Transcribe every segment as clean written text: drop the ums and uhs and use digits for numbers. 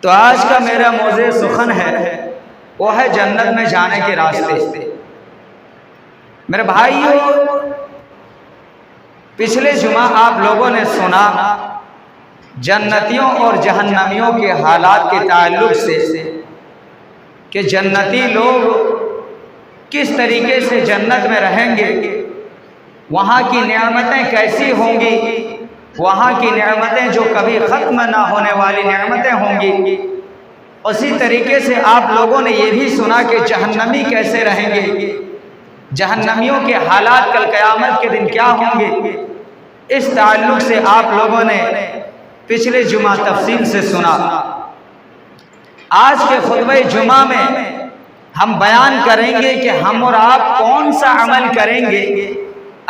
تو آج کا میرا موضوع سخن ہے، وہ ہے جنت میں جانے کے راستے۔ میرے بھائیو، پچھلے جمعہ آپ لوگوں نے سنا جنتیوں اور جہنمیوں کے حالات کے تعلق سے کہ جنتی لوگ کس طریقے سے جنت میں رہیں گے، وہاں کی نعمتیں کیسی ہوں گی، وہاں کی نعمتیں جو کبھی ختم نہ ہونے والی نعمتیں ہوں گی۔ اسی طریقے سے آپ لوگوں نے یہ بھی سنا کہ جہنمی کیسے رہیں گے، جہنمیوں کے حالات کل قیامت کے دن کیا ہوں گے۔ اس تعلق سے آپ لوگوں نے پچھلے جمعہ تفصیل سے سنا۔ آج کے خطبہ جمعہ میں ہم بیان کریں گے کہ ہم اور آپ کون سا عمل کریں گے،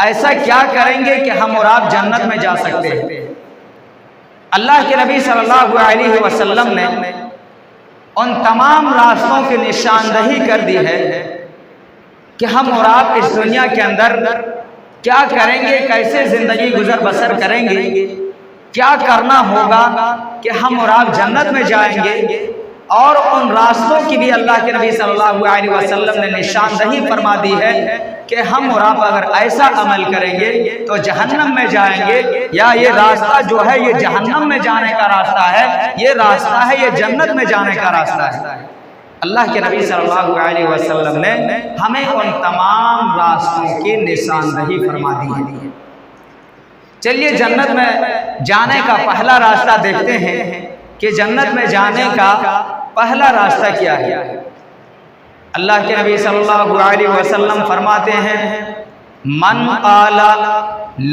ایسا کیا کریں گے کہ ہم اور آپ جنت میں جا سکتے ہیں۔ اللہ کے نبی صلی اللہ علیہ وسلم نے ان تمام راستوں کی نشاندہی کر دی ہے کہ ہم اور آپ اس دنیا کے اندر کیا کریں گے، کیسے زندگی گزر بسر کریں گے، کیا کرنا ہوگا کہ ہم اور آپ جنت میں جائیں گے۔ اور ان راستوں کی بھی اللہ کے نبی صلی اللہ علیہ وسلم نے نشاندہی فرما دی ہے کہ ہم اور آپ اگر ایسا عمل کریں گے تو جہنم میں جائیں گے، یا یہ راستہ جو ہے یہ جہنم میں جانے کا راستہ ہے، یہ راستہ ہے یہ جنت میں جانے کا راستہ ہے۔ اللہ کے نبی صلی اللہ علیہ وسلم نے ہمیں ان تمام راستوں کی نشاندہی فرما دی ہے۔ چلیے جنت میں جانے کا پہلا راستہ دیکھتے ہیں کہ جنت میں جانے کا پہلا راستہ کیا ہے۔ اللہ کے نبی صلی اللہ علیہ وسلم فرماتے ہیں، من قال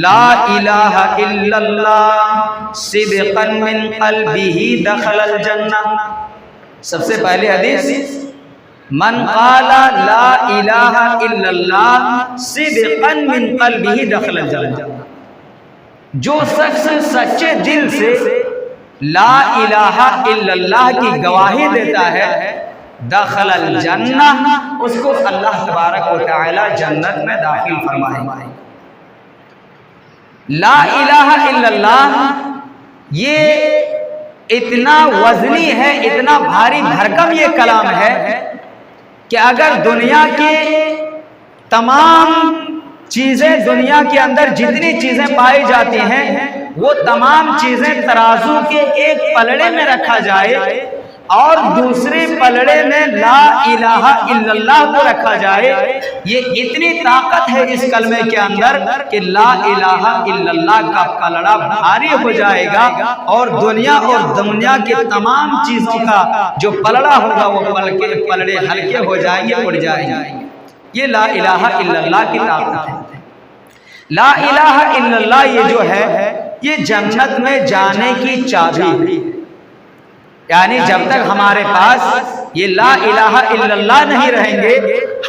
لا الہ الا اللہ صدقا من قلبہ دخل الجنہ۔ سب سے پہلے حدیث، من قال لا الہ الا اللہ صدقا من قلبہ دخل الجنہ، جو شخص سچے دل سے لا الہ الا اللہ کی گواہی دیتا ہے، دخل الجنہ، اس کو اللہ تبارک و تعالی جنت میں داخل فرمائے گا۔ لا الہ الا اللہ یہ اتنا وزنی ہے، اتنا بھاری بھرکم یہ کلام ہے کہ اگر دنیا کی تمام چیزیں، دنیا کے اندر جتنی چیزیں پائی جاتی ہیں، وہ تمام چیزیں ترازو کے ایک پلڑے میں رکھا جائے اور دوسرے پلڑے میں لا الہ الا اللہ کو رکھا جائے، یہ اتنی طاقت ہے اس کلمے کے اندر کہ لا الہ الا اللہ کا پلڑا بھاری ہو جائے گا، اور دنیا کے تمام چیزوں کا جو پلڑا ہوگا وہ پلڑے ہلکے ہو جائیں گے، اڑ جائیں گے۔ یہ لا الہ الا اللہ کی طاقت ہے۔ لا الہ الا اللہ یہ جو ہے یہ جنت میں جانے کی چابی ہے، یعنی جب تک ہمارے پاس یہ لا الہ الا اللہ نہیں رہیں گے،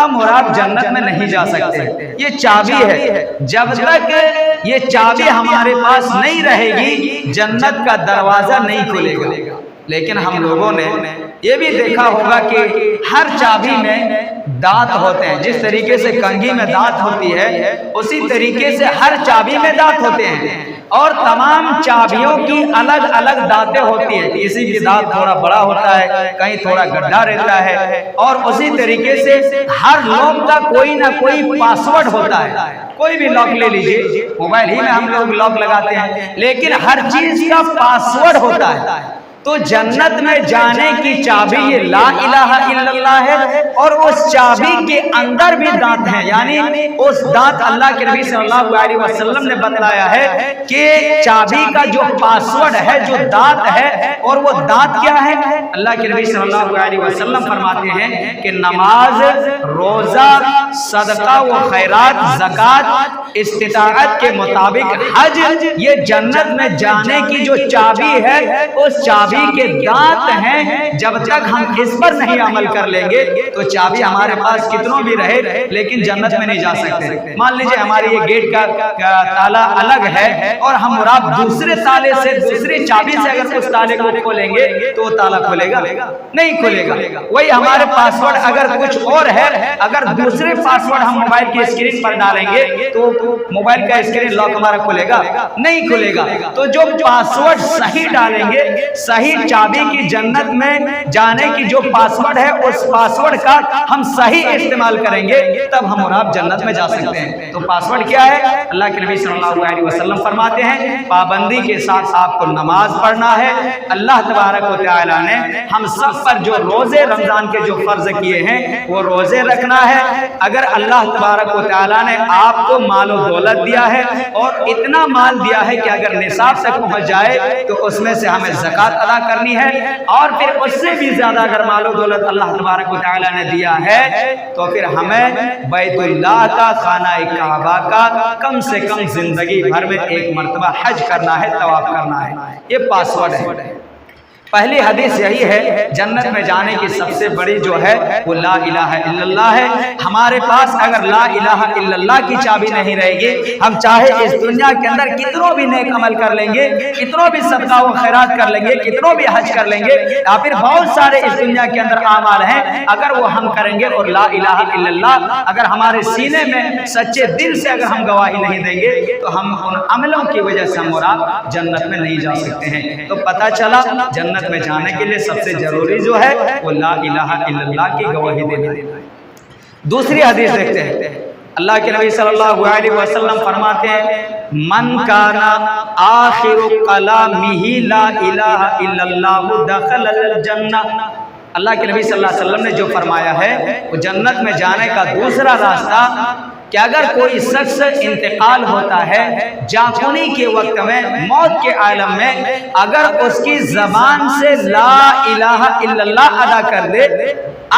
ہم اور آپ جنت میں نہیں جا سکتے۔ یہ چابی ہے، جب تک یہ چابی ہمارے پاس نہیں رہے گی جنت کا دروازہ نہیں کھلے گا۔ لیکن ہم لوگوں نے یہ بھی دیکھا ہوگا کہ ہر چابی میں دانت ہوتے ہیں، جس طریقے سے کنگھی میں دانت ہوتی ہے اسی طریقے سے ہر چابی میں دانت ہوتے ہیں، اور تمام چابیوں کی الگ الگ دانتیں ہوتی ہیں، کسی کی دانت تھوڑا بڑا ہوتا ہے، کہیں تھوڑا گڈھا رہتا ہے، اور اسی طریقے سے ہر لوگ کا کوئی نہ کوئی پاسورڈ ہوتا ہے۔ کوئی بھی لاک لے لیجئے، موبائل ہی میں ہم لوگ لاک لگاتے ہیں، لیکن ہر چیز کا پاسورڈ ہوتا ہے۔ تو جنت میں جانے کی چابی یہ لا الہ الا اللہ ہے، اور اس چابی کے اندر بھی دانت ہیں، یعنی اس دانت اللہ کے نبی صلی اللہ علیہ وسلم نے بتلایا ہے کہ چابی کا جو پاسورڈ ہے، جو دانت ہے، اور وہ دانت کیا ہے؟ اللہ کے نبی صلی اللہ علیہ وسلم فرماتے ہیں کہ نماز، روزہ، صدقہ و خیرات، زکوٰۃ، استطاعت کے مطابق حج، یہ جنت میں جانے کی جو چابی ہے، اس چابی کے دانت ہیں۔ جب تک ہم اس پر نہیں عمل کر لیں گے تو چابی ہمارے پاس کتنوں بھی رہے لیکن جنت میں نہیں جا سکتے۔ مان لیجئے ہمارے یہ گیٹ کا تالا الگ ہے، اور ہم اور آپ دوسرے تالے سے، دوسری چابی سے اگر اس تالے کو کھولیں گے تو وہ تالا کھلے گا؟ نہیں کھلے گا۔ وہی ہمارے پاسورڈ اگر کچھ اور ہے، اگر دوسرے پاسورڈ ہم موبائل کی اسکرین پر ڈالیں گے تو موبائل کا اسکرین لاک ہمارا کھلے گا؟ نہیں کھلے گا۔ تو جو پاسورڈ صحیح ڈالیں گے، صحیح صحیح چابی کی جنت میں جانے کی جو پاسورڈ ہے اس پاسورڈ کا ہم صحیح استعمال کریں گے تب ہم اور آپ جنت میں جا سکتے ہیں۔ تو پاسورڈ کیا ہے؟ اللہ کے نبی صلی اللہ علیہ وسلم فرماتے ہیں پابندی کے ساتھ آپ کو نماز پڑھنا ہے۔ اللہ تبارک و تعالی نے ہم سب پر جو روزے رمضان کے جو فرض کیے ہیں وہ روزے رکھنا ہے۔ اگر اللہ تبارک و تعالی نے آپ کو مال و دولت دیا ہے اور اتنا مال دیا ہے کہ اگر نصاب تک پہنچ جائے تو اس میں سے ہمیں زکوٰۃ ادا کرنی ہے، اور پھر اس سے بھی زیادہ اگر مال و دولت اللہ تبارک و تعالی نے دیا ہے تو پھر ہمیں بیت اللہ کا، خانہ کعبہ کا کم سے کم زندگی بھر میں ایک مرتبہ حج کرنا ہے، طواف کرنا ہے۔ یہ پاسورڈ ہے۔ پہلی حدیث یہی ہے جنت میں جانے کی سب سے بڑی جو ہے وہ لا الہ الا اللہ ہے۔ ہمارے پاس اگر لا الہ الا اللہ کی چابی نہیں رہے گی، ہم چاہے اس دنیا کے اندر کتنوں بھی نیک عمل کر لیں گے، کتنوں بھی صدقہ و خیرات کر لیں گے، کتنوں بھی حج کر لیں گے، یا پھر بہت سارے اس دنیا کے اندر اعمال ہیں، اگر وہ ہم کریں گے اور لا الہ الا اللہ اگر ہمارے سینے میں سچے دل سے اگر ہم گواہی نہیں دیں گے تو ہم ان عملوں کی وجہ سے ہم اور آپ جنت میں نہیں جا سکتے ہیں۔ تو پتہ چلا جنت میں جانے کے لیے سب سے ضروری جو ہے وہ لا الہ الا اللہ کی گواہی دینا ہے۔ دوسری حدیث دیکھتے ہیں، اللہ کے نبی صلی اللہ علیہ وسلم فرماتے ہیں من کان آخر کلامہ لا الہ الا اللہ دخل الجنہ۔ اللہ کے نبی صلی اللہ علیہ وسلم نے جو فرمایا ہے وہ جنت میں جانے کا دوسرا راستہ کہ اگر کوئی شخص انتقال ہوتا ہے جاپنی کے وقت میں، موت کے عالم میں، اگر اس کی زبان سے لا الہ الا اللہ ادا کر دے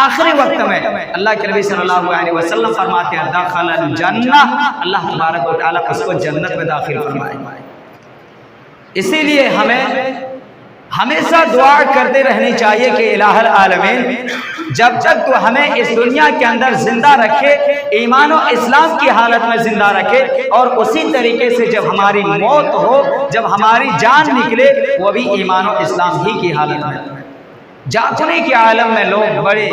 آخری وقت میں، اللہ کے نبی صلی اللہ علیہ وسلم فرماتے ہیں دخل الجنہ، اللہ تبارک و تعالیٰ اس کو جنت میں داخل فرمائے۔ اسی لیے ہمیں ہمیشہ دعا کرتے رہنی چاہیے کہ الہ العالمین جب تک تو ہمیں اس دنیا کے اندر زندہ رکھے، ایمان و اسلام کی حالت میں زندہ رکھے، اور اسی طریقے سے جب ہماری موت ہو، جب ہماری جان نکلے وہ بھی ایمان و اسلام ہی کی حالت میں۔ جاپنی کے عالم میں لوگ بڑے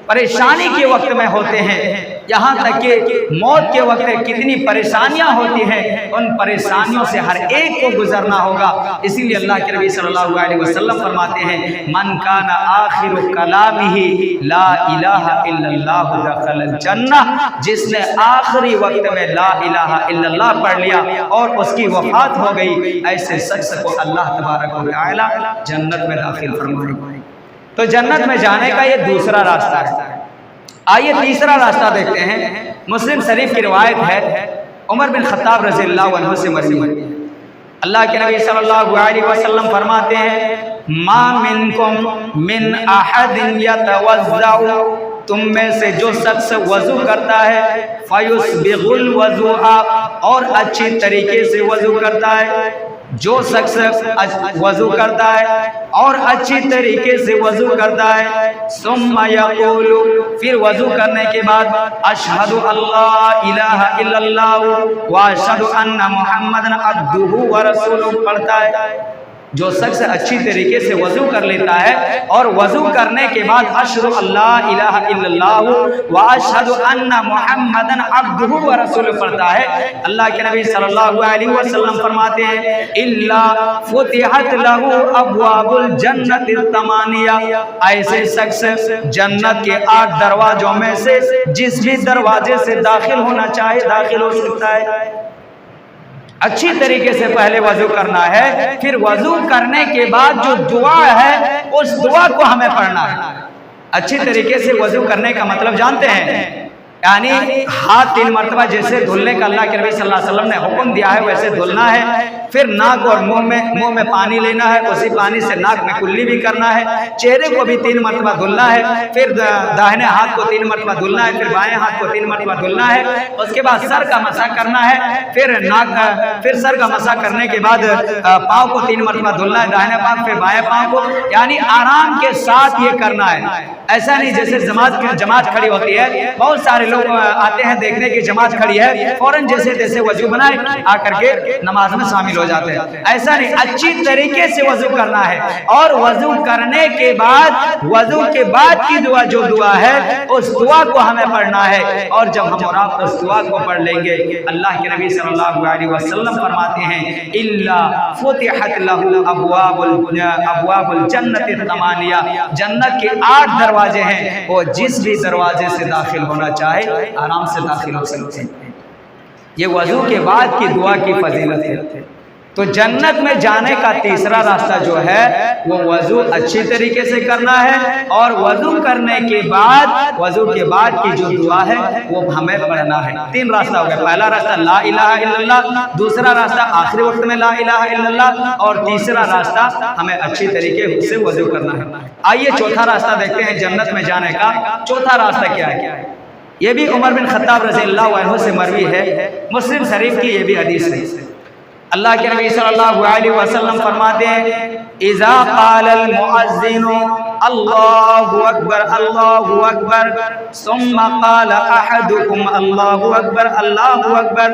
پریشانی کے وقت میں ہوتے ہیں، یہاں تک کہ موت کے وقت کتنی پریشانیاں ہوتی ہیں، ان پریشانیوں سے ہر ایک کو گزرنا ہوگا۔ اسی لیے اللہ کے نبی صلی اللہ علیہ وسلم فرماتے ہیں من کان آخر کلامہ لا الہ الا اللہ دخل الجنہ، جس نے آخری وقت میں لا الہ الا اللہ پڑھ لیا اور اس کی وفات ہو گئی، ایسے شخص کو اللہ تبارک و تعالی جنت میں داخل فرمائے گا۔ تو جنت میں جانے کا یہ دوسرا راستہ ہے۔ آئیے تیسرا راستہ دیکھتے ہیں۔ مسلم شریف کی روایت ہے، عمر بن خطاب رضی اللہ عنہ سے مروی، اللہ کے نبی صلی اللہ علیہ وسلم فرماتے ہیں ما منکم من احد یتوضع، تم میں سے جو شخص وضو کرتا ہے فیسبغ الوضوء، اور اچھی طریقے سے وضو کرتا ہے، جو شخص وضو کرتا ہے اور اچھی طریقے سے وضو کرتا ہے، ثم یقول، پھر وضو کرنے کے بعد اشہد اللہ الہ الا اللہ واشہد ان محمد عبدہ ورسولہ پڑھتا ہے، جو شخص اچھی طریقے سے وضو کر لیتا ہے اور وضو کرنے کے بعد اشہد اللہ الہ الا اللہ واشہد ان محمد عبدہ ورسولہ پڑھتا ہے، اللہ کے نبی صلی اللہ علیہ وسلم فرماتے ہیں الا فتحت لہ ابواب الجنت الثمانیہ، ایسے شخص جنت کے 8 دروازوں میں سے جس بھی دروازے سے داخل ہونا چاہے داخل ہو سکتا ہے۔ اچھی طریقے سے پہلے وضو کرنا ہے، پھر وضو کرنے کے بعد جو دعا ہے اس دعا کو ہمیں پڑھنا ہے۔ اچھی طریقے سے وضو کرنے کا مطلب جانتے ہیں، یعنی ہاتھ 3 مرتبہ جیسے دھلنے کا اللہ کے نبی صلی اللہ علیہ وسلم نے حکم دیا ہے ویسے دھلنا ہے، پھر ناک اور منہ میں پانی لینا ہے، اسی پانی سے ناک میں کلی بھی کرنا ہے، چہرے کو بھی 3 مرتبہ دھلنا ہے، پھر داہنے ہاتھ کو 3 مرتبہ دھلنا ہے، پھر بائیں ہاتھ کو 3 مرتبہ دھلنا ہے، اس کے بعد سر کا مسح کرنا ہے، پھر سر کا مسح کرنے کے بعد پاؤں کو 3 مرتبہ دھلنا ہے، داہنے پاؤں پھر بائیں پاؤں کو، یعنی آرام کے ساتھ یہ کرنا ہے۔ ایسا نہیں جیسے جماعت کھڑی ہوتی ہے، بہت سارے لوگ آتے ہیں دیکھنے کی جماعت کھڑی ہے، فوراً جیسے تیسے وضو بنائے آ کر کے نماز میں شامل ہو جاتے ہیں۔ ایسا نہیں، اچھی طریقے سے وضو کرنا ہے، اور وضو کرنے کے بعد وضو کے بعد کی دعا جو دعا ہے اس دعا کو ہمیں پڑھنا ہے، اور جب ہم اور آپ اس دعا کو پڑھ لیں گے اللہ کے نبی صلی اللہ علیہ وسلم فرماتے ہیں الا فتحت له ابواب الجنت الثمانیہ، جنت کے 8 دروازے ہیں، وہ جس بھی دروازے سے داخل ہونا چاہے آرام سے داخل ہو سکتے ہیں۔ یہ وضو کے بعد کی دعا کی فضیلت ہے۔ تو جنت میں جانے کا تیسرا راستہ جو ہے وہ وضو اچھی طریقے سے کرنا ہے، اور وضو کرنے کے بعد وضو کے بعد کی جو دعا ہے وہ ہمیں پڑھنا ہے۔ 3 راستہ ہو گیا، پہلا راستہ لا الہ الا اللہ، دوسرا راستہ آخری وقت میں لا الہ الا اللہ، اور تیسرا راستہ ہمیں اچھی طریقے سے وضو کرنا ہے۔ آئیے چوتھا راستہ دیکھتے ہیں جنت میں جانے کا۔ چوتھا راستہ کیا ہے؟ یہ بھی عمر بن خطاب رضی اللہ عنہ سے مروی ہے، مسلم شریف کی یہ بھی حدیث ہے۔ اللہ کے نبی صلی اللہ علیہ وسلم فرماتے ہیں اذا قال المؤذن اللہ اکبر اللہ اکبر ثم قال احدكم اللہ اکبر اللہ اکبر،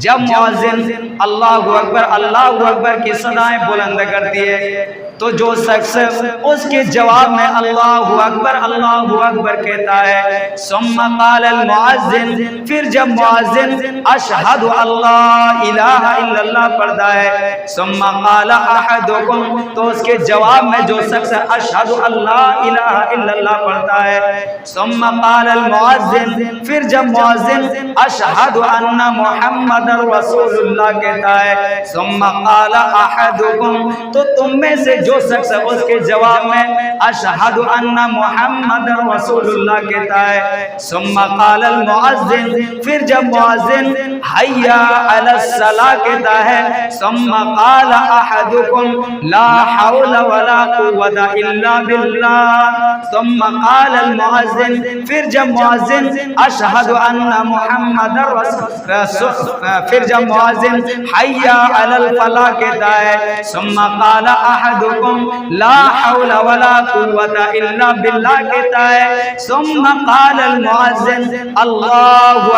جب مؤذن اللہ اکبر کی صدائیں بلند کرتی ہے تو جو شخص اس کے جواب میں اللہ اکبر کہتا ہے، ثم قال المؤذن، پھر جب مؤذن اشہد اللہ الہ الا اللہ پڑھتا ہے، ثم قال احدکم، تو اس کے جواب میں جو شخص اشہد اللہ الہ الا اللہ پڑھتا ہے، ثم قال المؤذن، پھر جب مؤذن اشہد ان محمد رسول اللہ کہتا ہے، ثم قال احدکم، تو تم میں سے جو شخص اس کے جواب میں اشہد ان محمد رسول اللہ کہتا ہے، ثم قال المؤذن، پھر جب مؤذن حی علی الصلاۃ کہتا ہے، ثم قال احدکم لا حول ولا قوت الا باللہ، ثم قال المؤذن، پھر جب مؤذن اشہد ان محمد پھر جب مؤذن حی علی الفلاح کہتا ہے، ثم قال احدکم لا حول ولا قوت الا باللہ کہتا ہے، ثم قال المؤذن اللہ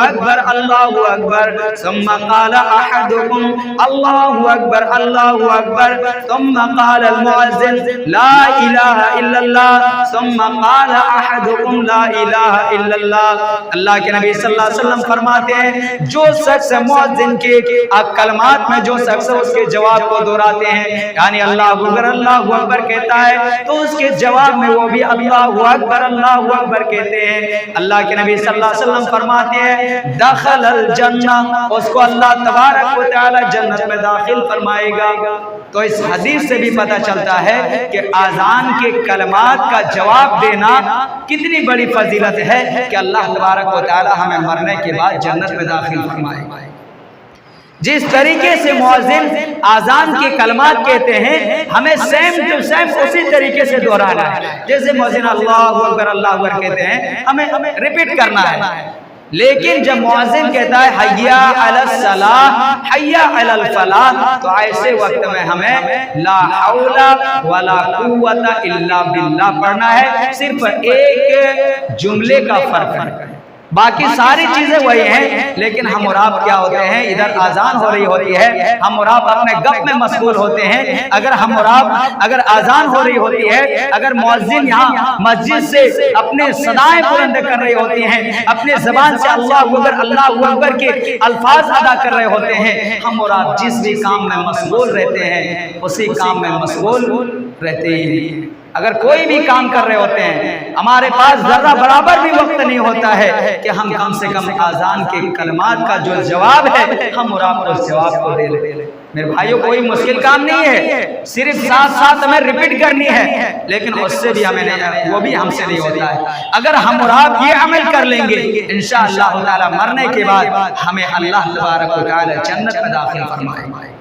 اکبر، ثم قال احدکم اللہ اکبر، ثم قال المؤذن لا الہ الا اللہ، ثم قال احدکم لا الہ الا اللہ۔ اللہ کے نبی صلی اللہ علیہ وسلم فرماتے ہیں جو شخص مؤذن کے کلمات میں جو شخص اس کے جواب کو دہراتے ہیں، یعنی اللہ اکبر کہتا ہے تو اس کے جواب میں وہ بھی اللہ اکبر کہتے ہیں، اللہ کے نبی صلی اللہ علیہ وسلم فرماتے ہیں دخل الجنہ، اس کو اللہ تبارک و تعالی جنت میں داخل فرمائے گا۔ تو اس حدیث سے بھی پتہ چلتا ہے کہ اذان کے کلمات کا جواب دینا کتنی بڑی فضیلت ہے کہ اللہ تبارک و تعالی ہمیں مرنے کے بعد جنت میں داخل فرمائے گا۔ جس طریقے سے مؤذن اذان کے کلمات کہتے ہیں ہمیں سیم ٹو سیم اسی طریقے سے دہرانا ہے، جیسے مؤذن اللہ اکبر کہتے ہیں ہمیں ریپیٹ کرنا ہے۔ لیکن جب مؤذن کہتا ہے حی علی الصلاۃ حی علی الفلاح، تو ایسے وقت میں ہمیں لا حول ولا قوت الا باللہ پڑھنا ہے، صرف ایک جملے کا فرق ہے، باقی ساری چیزیں وہی ہیں، لیکن ہم اور آپ کیا ہوتے ہیں ادھر اذان ہو رہی ہوتی ہے، ہم اور آپ اپنے گپ میں مشغول ہوتے ہیں۔ اگر ہم اور آپ اگر اذان ہو رہی ہوتی ہے، اگر مؤذن یہاں مسجد سے اپنے صدائیں بلند کر رہی ہوتی ہیں، اپنے زبان سے اللہ اکبر کے الفاظ ادا کر رہے ہوتے ہیں، ہم اور آپ جس بھی کام میں مشغول رہتے ہیں اسی کام میں مشغول رہتے ہی۔ اگر کوئی بھی کام کر رہے ہوتے ہیں ہمارے پاس ذرہ برابر بھی وقت نہیں ہوتا ہے کہ ہم کم سے کم اذان کے کلمات کا جو جواب ہے ہم اور آپ اس جواب کو دے لیں۔ میرے بھائیوں کوئی مشکل کام نہیں ہے، صرف ساتھ ہمیں ریپیٹ کرنی ہے، لیکن اس سے بھی ہمیں نہیں، وہ بھی ہم سے نہیں ہوتا ہے۔ اگر ہم اور آپ یہ عمل کر لیں گے انشاءاللہ تعالی مرنے کے بعد ہمیں اللہ تبارک و تعالی جنت میں داخل فرمائے گا۔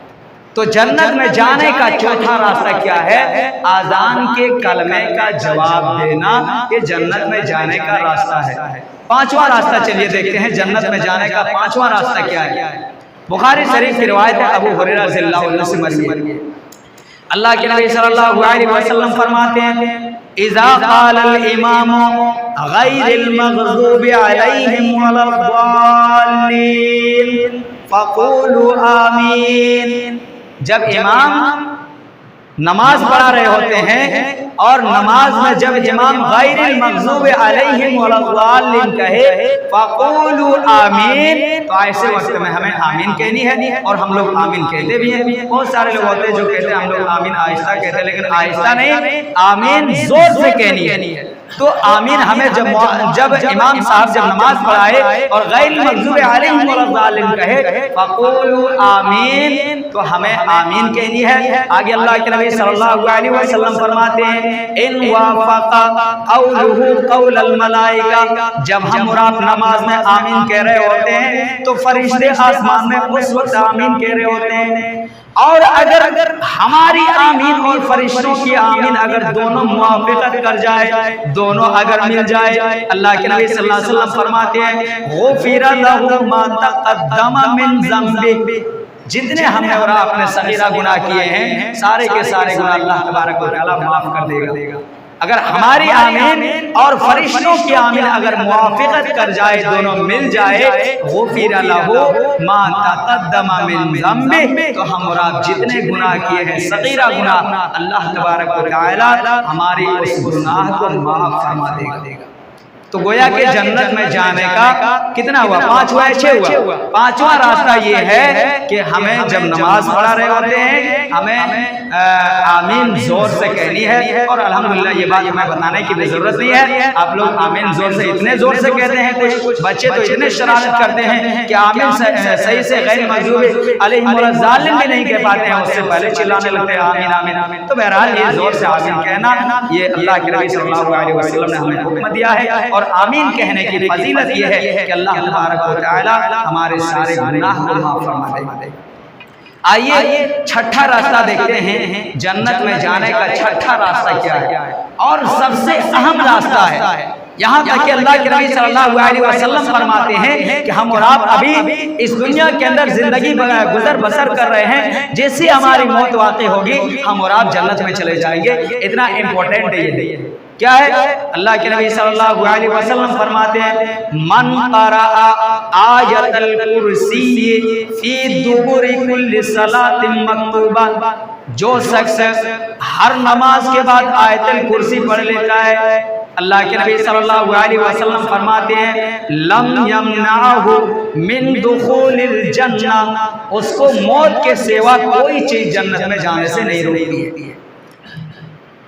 تو جنت میں جانے کا چوتھا راستہ کیا ہے؟ اذان کے کلمے کا جواب دینا، یہ جنت میں جانے کا راستہ ہے۔ پانچواں راستہ چلیے دیکھتے ہیں جنت میں جانے کا پانچواں راستہ کیا ہے۔ بخاری شریف کی روایت ہے ابو ہریرہ رضی اللہ عنہ سے مروی ہے، اللہ کے نبی صلی اللہ علیہ وسلم فرماتے ہیں اذا قال الامام غیر المغضوب علیہم ولا الضالین فقولوا آمین. جب امام نماز پڑھا رہے ہوتے ہیں اور نماز میں جب امام غیر المغضوب علیہم ولا الضالین کہے فقولوا آمین، تو ایسے وقت میں ہمیں آمین کہنی ہے اور ہم لوگ آمین کہتے بھی ہیں. بہت سارے لوگ ہوتے ہیں جو کہتے ہیں ہم لوگ آمین آہستہ کہتے ہیں، لیکن آہستہ نہیں، آمین زور سے کہنی ہے. تو آمین ہمیں جب امام صاحب جب نماز پڑھائے اور غیر المغضوب علیہم ولا الضالین کہے فقولوا آمین، تو ہمیں آمین کہنی ہے. آگے اللہ کے نبی صلی اللہ علیہ وسلم فرماتے ہیں ان وافق قولہ قول الملائکہ، جب ہم اور آپ نماز میں آمین کہہ رہے ہوتے ہیں تو فرشتے آسمان میں اس وقت آمین کہہ رہے ہوتے ہیں. اور اگر ہماری آمین اور فرشتوں کی آمین اگر دونوں موافقت کر جائے، دونوں اگر مل جائے، اللہ کے نبی صلی اللہ علیہ وسلم فرماتے ہیں غفر لہ ما تقدم من ذنبہ، جتنے ہم نے اور آپ نے صغیرہ گناہ کیے ہیں سارے کے سارے گناہ اللہ تبارک و تعالی معاف کر دے گا. اگر ہماری آمین اور فرشتوں کی آمین اگر موافقت کر جائے، دونوں مل جائے، غفر لہ ما تقدم من ذنبہ، تو ہم اور آپ جتنے گناہ کیے ہیں صغیرہ گناہ، اللہ تبارک و تعالی ہماری اس گناہ کو معاف فرما دے گا. تو گویا کہ جنت میں جانے کا کتنا ہوا؟ 5 ہوا ہے 6 ہوا. 5واں راستہ یہ ہے کہ ہمیں جب نماز پڑھا رہے ہوتے ہیں ہمیں آمین زور سے کہنی ہے. اور الحمدللہ یہ بات ہمیں بتانے کی بھی ضرورت نہیں ہے، آپ لوگ آمین زور سے اتنے زور سے کہتے ہیں، کچھ بچے تو اتنے شرارت کرتے ہیں کہ آمین صحیح سے غیر مغضوب علیہم ولا الضالین بھی نہیں کہہ پاتے ہیں، اس سے پہلے چلانے لگتے ہیں آمین آمین آمین. تو بہرحال یہ زور سے آمین کہنا یہ اللہ کے نبی صلی اللہ علیہ وسلم نے ہمیں حکم دیا ہے. اور آمین کہنے کی فضیلت یہ ہے کہ اللہ تبارک و تعالی ہمارے سارے گناہ کو معاف فرما دے گا. آئیے چھٹا راستہ دیکھتے ہیں، جنت میں جانے کا چھٹا راستہ کیا ہے اور سب سے اہم راستہ ہے. یہاں تک کہ اللہ کے نبی صلی اللہ علیہ وسلم فرماتے ہیں کہ ہم اور آپ ابھی اس دنیا کے اندر زندگی گزر بسر کر رہے ہیں، جیسی ہماری موت واقع ہوگی ہم اور آپ جنت میں چلے جائیں گے. اتنا امپورٹنٹ ہے یہ. کیا ہے؟ اللہ کے نبی صلی اللہ علیہ وسلم فرماتے ہیں من قرأ آیت الکرسی فی دبر کل صلاۃ مکتوبہ، جو شخص ہر نماز کے بعد آیت الکرسی پڑھ لیتا ہے، اللہ کے نبی صلی اللہ علیہ وسلم فرماتے ہیں لم یمنعہ من دخول الجنہ، اس کو موت کے سوا کوئی چیز جنت میں جانے سے نہیں روکتی ہے.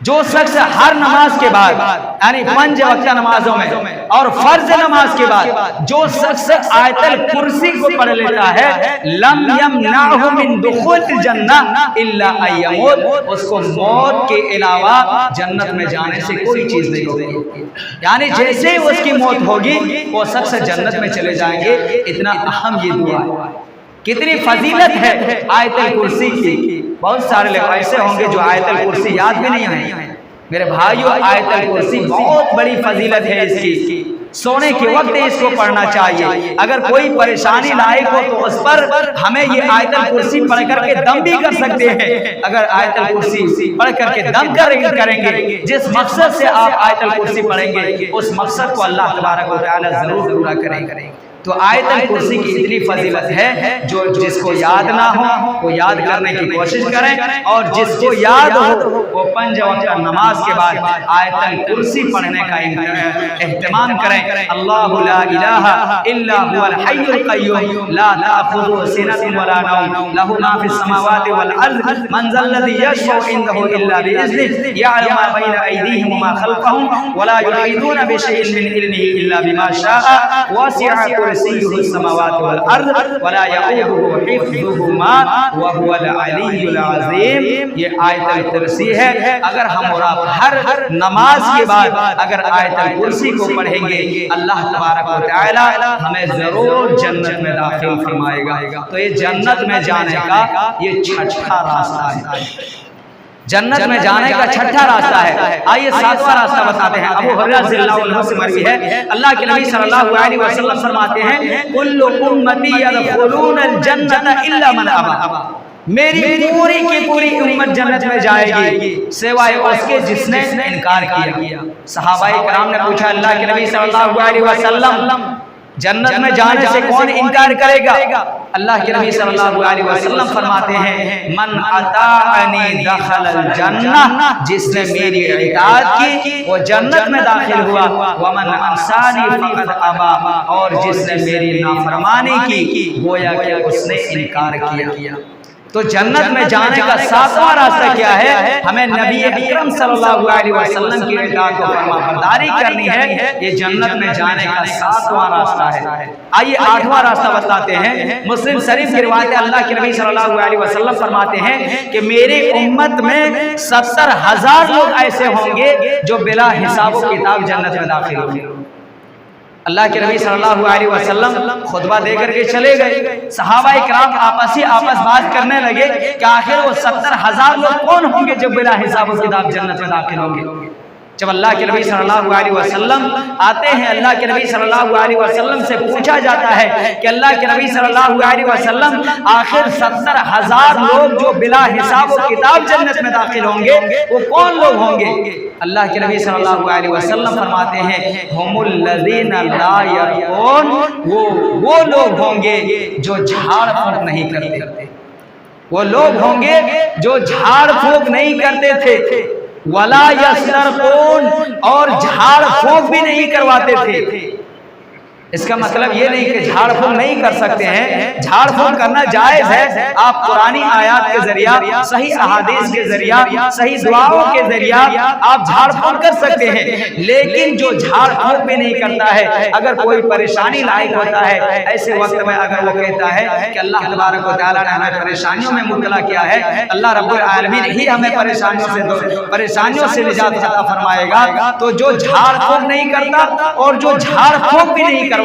جو شخص ہر نماز کے بعد یعنی 5 وقتہ نمازوں میں اور فرض نماز کے بعد جو شخص آیت الکرسی کو پڑھ لیتا ہے لم یمنعہ من دخول الجنہ الا ان یموت، اس کو موت کے علاوہ جنت میں جانے سے کوئی چیز نہیں ہوگی. یعنی جیسے ہی اس کی موت ہوگی وہ شخص جنت میں چلے جائیں گے. اتنا اہم یہ دعا ہے. کتنی فضیلت ہے آیت الکرسی کی. بہت سارے لوگ ایسے ہوں گے جو آیت الکرسی یاد بھی نہیں ہیں. میرے بھائیو آیت الکرسی بہت بڑی فضیلت ہے اس کی. سونے کے وقت اس کو پڑھنا چاہیے. اگر کوئی پریشانی لاحق ہو تو اس پر ہمیں یہ آیت الکرسی پڑھ کر کے دم بھی کر سکتے ہیں. اگر آیت الکرسی پڑھ کر کے دم کریں گے، جس مقصد سے آپ آیت الکرسی پڑھیں گے اس مقصد کو اللہ تبارک و تعالی ضرور پورا کریں گے. تو آیت الکرسی کی اتنی فضیلت ہے، جو جس کو یاد نہ ہو وہ یاد کرنے کی کوشش کریں، اور جس کو یاد ہو وہ 5 وقت نماز کے بعد آیت الکرسی پڑھنے کا اہتمام کریں. اللہ لا الہ الا هو الحی القیوم لا تأخذه سنة ولا نوم له ما في السماوات والارض من ذا الذي يشفع عنده الا باذنه يعلم ما بين ايديهم وما خلفهم ولا يحيطون بشيء من علمه الا بما شاء وسع کرسیہ السماوات والارض ولا یؤوده حفظهما وهو العلی العظیم. یہ آیت الکرسی ہے. اگر ہم اور آپ ہر نماز کے بعد اگر آیت الکرسی کو پڑھیں گے اللہ تبارک و تعالی ہمیں ضرور جنت میں داخل فرمائے گا. تو یہ جنت میں جانے کا یہ چھٹا راستہ ہے. جنت میں جانے کا چھٹا راستہ ہے. آئیے 7واں راستہ بتاتے ہیں. ابو ہریرہ رضی اللہ عنہ سے مروی ہے اللہ کے نبی صلی اللہ علیہ وسلم فرماتے ہیں کل امتی یدخلون الجنۃ الا من ابى، میری پوری کی پوری امت جنت میں جائے گی سوائے اس کے جس نے انکار کیا۔ صحابہ کرام نے پوچھا اللہ کے نبی صلی اللہ علیہ وسلم جنت میں جانے سے کون انکار کرے گا؟ اللہ کے نبی صلی اللہ علیہ وسلم فرماتے ہیں من اطاعنی دخل الجنہ، جس نے میری اطاعت کی وہ جنت میں داخل ہوا، ومن عصانی فقد ابا، اور جس نے میری نافرمانی کی گویا کہ اس نے انکار کیا۔ تو جنت میں جانے کا ساتواں راستہ کیا ہے؟ ہمیں نبی اکرم صلی اللہ علیہ وسلم کی اطاعت و فرما برداری کرنی ہے، یہ جنت میں جانے کا ساتواں راستہ ہے۔ آئیے آٹھواں راستہ بتاتے ہیں۔ مسلم شریف کی روایت ہے، اللہ کے نبی صلی اللہ علیہ وسلم فرماتے ہیں کہ میری امت میں 70,000 لوگ ایسے ہوں گے جو بلا حساب و کتاب جنت میں داخل ہوں گے۔ اللہ کے نبی صلی اللہ علیہ وسلم خطبہ دے کر کے چلے گئے، صحابہ اکرام آپس بات کرنے لگے کہ آخر وہ 70,000 لوگ کون ہوں گے جو بلا حساب و کتاب جنت میں داخل ہوں گے۔ جب اللہ کے نبی صلی اللہ علیہ وسلم آتے ہیں، اللہ کے نبی صلی اللہ علیہ وسلم سے پوچھا جاتا ہے کہ اللہ کے نبی صلی اللہ علیہ وسلم آخر 70,000 لوگ جو بلا حساب و کتاب جنت میں داخل ہوں گے وہ کون لوگ ہوں گے؟ اللہ کے نبی صلی اللہ علیہ وسلم فرماتے ہیں ہم الذین لا یرقون، وہ لوگ ہوں گے جو جھاڑ پھونک نہیں کرتے، وہ لوگ ہوں گے جو جھاڑ پھونک نہیں کرتے تھے، ولا یسترقون، اور جھاڑ پھونک بھی نہیں کرواتے تھے۔ اس کا مطلب یہ نہیں کہ جھاڑ پھونک نہیں کر سکتے ہیں، جھاڑ پھونک کرنا جائز ہے۔ آپ قرآنی آیات کے ذریعہ، صحیح احادیث کے ذریعہ، صحیح دعاؤں کے ذریعہ آپ جھاڑ پھونک کر سکتے ہیں، لیکن جو جھاڑ پھونک بھی نہیں کرتا ہے، اگر کوئی پریشانی لاحق ہوتا ہے، ایسے وقت میں اگر وہ کہتا ہے کہ اللہ تبارک و تعالیٰ نے ہمیں پریشانیوں میں مبتلا کیا ہے، اللہ رب العالمین ہی ہمیں پریشانیوں سے نجات عطا فرمائے گا، تو جو جھاڑ پھونک نہیں کرتا اور جو جھاڑ پھونک بھی نہیں کرواتا،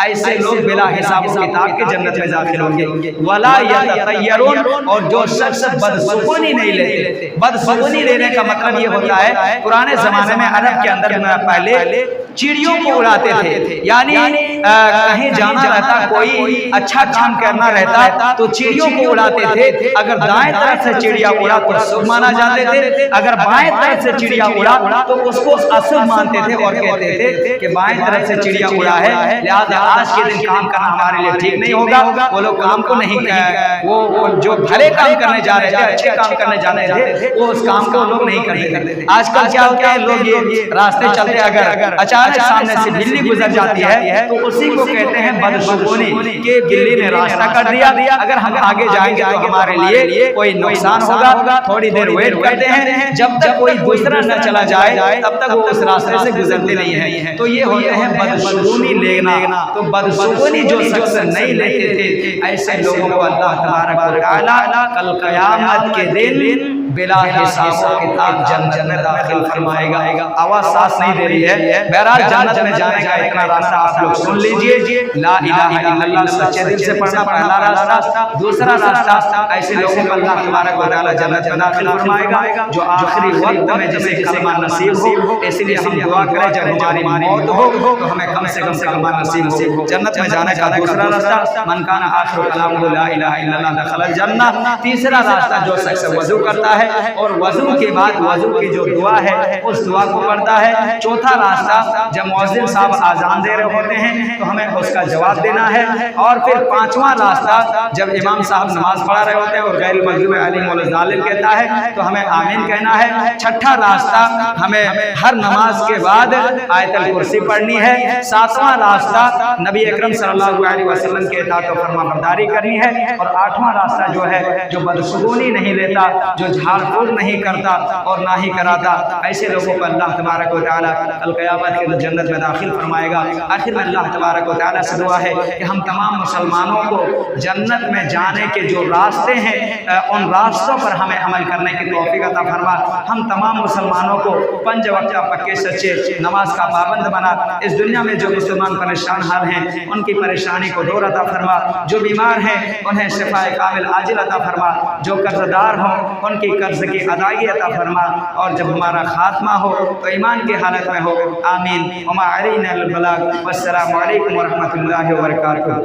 ایسے لوگ بلا حساب و کتاب کے جنت میں داخل ہوں گے۔ ولا یتطیرون، اور جو شخص بدسکونی نہیں لیتے۔ بدسکونی لینے کا مطلب یہ ہوتا ہے، پرانے زمانے میں عرب کے اندر پہلے چڑیوں کو اڑاتے تھے، یعنی کہیں جانا رہتا، کوئی اچھا کام کرنا رہتا تو چڑیوں کو اڑاتے تھے۔ اگر دائیں طرف سے چڑیا اڑا تو شبھ مانا جاتے تھے، اگر بائیں طرف سے چڑیا اڑا تو اس کو اشبھ مانتے تھے اور کہتے تھے کہ بائیں طرف سے چڑیا اڑا ہے، لہذا آج کے دن کام کرنا ہمارے لیے ٹھیک نہیں ہوگا۔ وہ لوگ کام کو نہیں، وہ جو بھلے کام کرنے جا رہے تھے، اچھے کام کرنے جانے تھے، وہ اس کام کو لوگ نہیں کرتے تھے۔ آج کل کیا ہوتا ہے، لوگ یہ راستے چلتے اگر اچانک سامنے سے بلی گزر جاتی ہے تو اسی کو کہتے ہیں بدشگونی، کہ بلی نے راستہ کر دیا، اگر ہم آگے جائیں گے تو ہمارے لیے کوئی نقصان ہوگا، تھوڑی دیر ویٹ کرتے ہیں، جب تک کوئی دوسرا نہ چلا جائے تب تک وہ اس راستے سے گزرتے نہیں ہیں۔ تو یہ ہوتے ہیں بدشگونی لینا۔ تو بدشگونی جو شخص نہیں لیتے تھے، ایسے لوگوں کو اللہ تبارک و تعالیٰ کل قیامت کے دن بلا حساب و کتاب جنت میں داخل فرمائے گا۔ آواز سانس نہیں دے رہی ہے، بہرحال جنت میں جانے کا اتنا راستہ آپ لوگ سن لیجئے۔ لا الہ الا اللہ سچے دل سے پڑھنا پہلا راستہ۔ دوسرا راستہ، ایسے لوگوں کو اللہ تبارک و تعالیٰ جنت میں داخل فرمائے گا جو آخری وقت میں جسے کلمہ نصیب ہو۔ اس لیے ہم دعا کریں جب ہماری موت ہو تو ہمیں کم سے کم کلمہ نصیب ہو۔ جنت میں جانے کا دوسرا راستہ، من کان آخر کلامہ لا الہ الا اللہ دخل الجنہ۔ تیسرا راستہ، جو شخص وضو کرتا ہے اور وضو کے بعد وضو کی جو دعا ہے اس دعا کو پڑھتا ہے۔ چوتھا راستہ، جب مؤذن صاحب اذان دے رہے ہوتے ہیں تو ہمیں اس کا جواب دینا ہے۔ اور پھر پانچواں راستہ، جب امام صاحب نماز پڑھا رہے ہوتے ہیں اور غیر المغضوب علیہم ولا الضالین کہتا ہے تو ہمیں آمین کہنا ہے۔ چھٹا راستہ، ہمیں ہر نماز کے بعد آیت الکرسی پڑھنی ہے۔ ساتواں راستہ، نبی اکرم صلی اللہ علیہ وسلم کے اطاعت و فرما برداری کرنی ہے۔ اور آٹھواں راستہ جو ہے، جو بدشگونی نہیں لیتا، جو جھاڑ پھونک نہیں کرتا اور نہ ہی کراتا، ایسے لوگوں کو اللہ تبارک و تعالیٰ القیامت کے جنت میں داخل فرمائے گا۔ آخر میں اللہ تبارک و تعالیٰ سے دعا ہے کہ ہم تمام مسلمانوں کو جنت میں جانے کے جو راستے ہیں ان راستوں پر ہمیں عمل کرنے کی توفیق عطا فرما۔ ہم تمام مسلمانوں کو 5 وقت پکے سچے نماز کا پابند بنا۔ اس دنیا میں جو مسلمان پریشان حال ہیں ان کی پریشانی کو دور عطا فرما، جو بیمار ہیں انہیں شفا کامل عاجل عطا فرما، جو قرض دار ہوں ان کی قرض کی ادائیگی عطا فرما، اور جب ہمارا خاتمہ ہو تو ایمان کی حالت میں ہو۔ آمین۔ وما علینا البلاغ، والسلام علیکم ورحمۃ اللہ وبرکاتہ۔